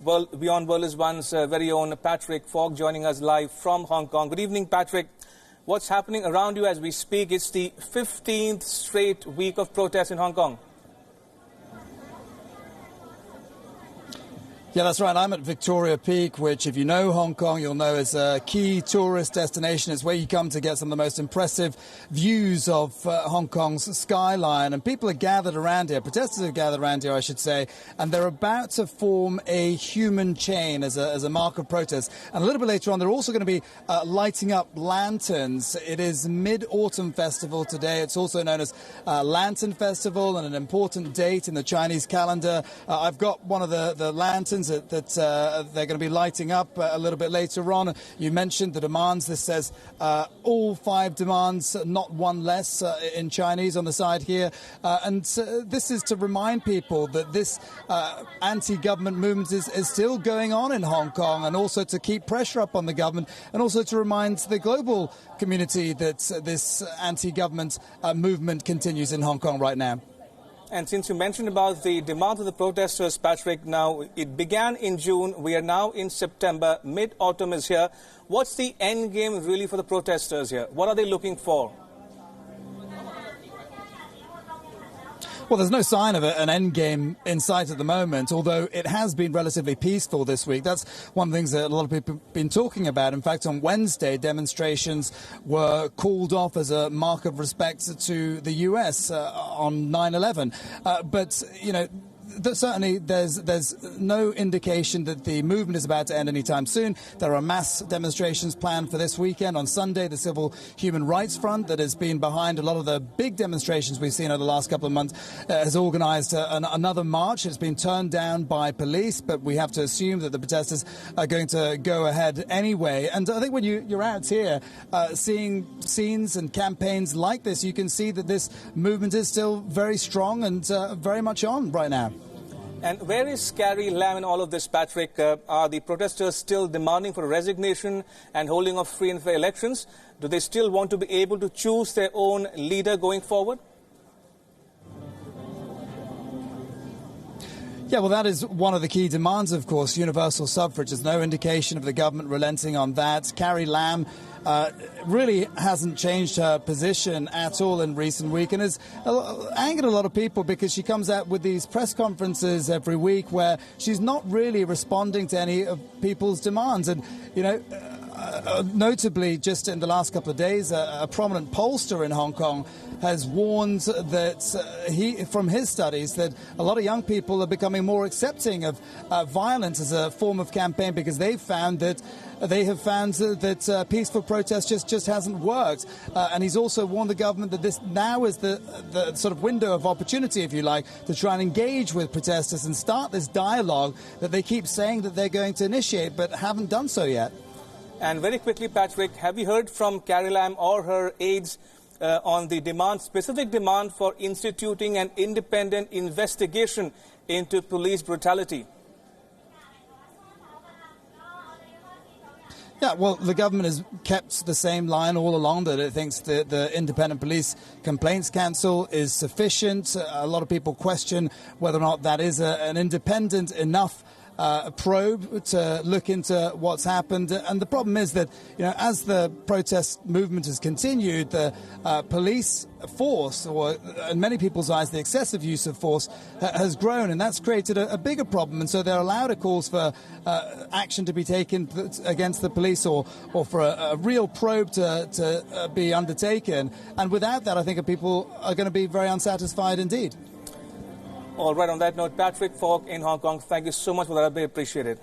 WION World is One's very own Patrick Fogg joining us live from Hong Kong. Good evening, Patrick. What's happening around you as we speak? It's the 15th straight week of protests in Hong Kong. Yeah, that's right. I'm at Victoria Peak, which, if you know Hong Kong, you'll know is a key tourist destination. It's where you come to get some of the most impressive views of Hong Kong's skyline. And people are gathered around here, protesters are gathered around here, I should say, and they're about to form a human chain as a mark of protest. And a little bit later on, they're also going to be lighting up lanterns. It is Mid-Autumn Festival today. It's also known as Lantern Festival, and an important date in the Chinese calendar. I've got one of the lanterns that they're going to be lighting up a little bit later on. You mentioned the demands. This says all 5 demands, not one less, in Chinese on the side here. And this is to remind people that this anti-government movement is still going on in Hong Kong, and also to keep pressure up on the government, and also to remind the global community that this anti-government movement continues in Hong Kong right now. And since you mentioned about the demands of the protesters, Patrick, now it began in June. We are now in September. Mid-autumn is here. What's the end game really for the protesters here? What are they looking for? Well, there's no sign of an end game in sight at the moment, although it has been relatively peaceful this week. That's one of the things that a lot of people have been talking about. In fact, on Wednesday, demonstrations were called off as a mark of respect to the US on 9/11. But, you know, certainly there's no indication that the movement is about to end anytime soon. There are mass demonstrations planned for this weekend. On Sunday, the Civil Human Rights Front, that has been behind a lot of the big demonstrations we've seen over the last couple of months, has organised another march. It's been turned down by police, but we have to assume that the protesters are going to go ahead anyway. And I think when you're out here seeing scenes and campaigns like this, you can see that this movement is still very strong and very much on right now. And where is Carrie Lam in all of this, Patrick? Are the protesters still demanding for resignation and holding of free and fair elections? Do they still want to be able to choose their own leader going forward? Yeah, well, that is one of the key demands, of course, universal suffrage. There's no indication of the government relenting on that. Carrie Lam really hasn't changed her position at all in recent week, and has angered a lot of people because she comes out with these press conferences every week where she's not really responding to any of people's demands. And, you know, notably, just in the last couple of days, a prominent pollster in Hong Kong has warned that from his studies, that a lot of young people are becoming more accepting of violence as a form of campaign, because they have found that peaceful protest just hasn't worked. And he's also warned the government that this now is the sort of window of opportunity, if you like, to try and engage with protesters and start this dialogue that they keep saying that they're going to initiate, but haven't done so yet. And very quickly, Patrick, have you heard from Carrie Lam or her aides on the specific demand for instituting an independent investigation into police brutality? Yeah, well, the government has kept the same line all along, that it thinks that the Independent Police Complaints Council is sufficient. A lot of people question whether or not that is an independent enough probe to look into what's happened. And the problem is that, you know, as the protest movement has continued, the police force, or in many people's eyes, the excessive use of force, has grown, and that's created a bigger problem. And so there are louder calls for action to be taken against the police, or for a real probe to be undertaken. And without that, I think people are going to be very unsatisfied indeed. All right, on that note, Patrick Fogg in Hong Kong, thank you so much for that. I appreciate it.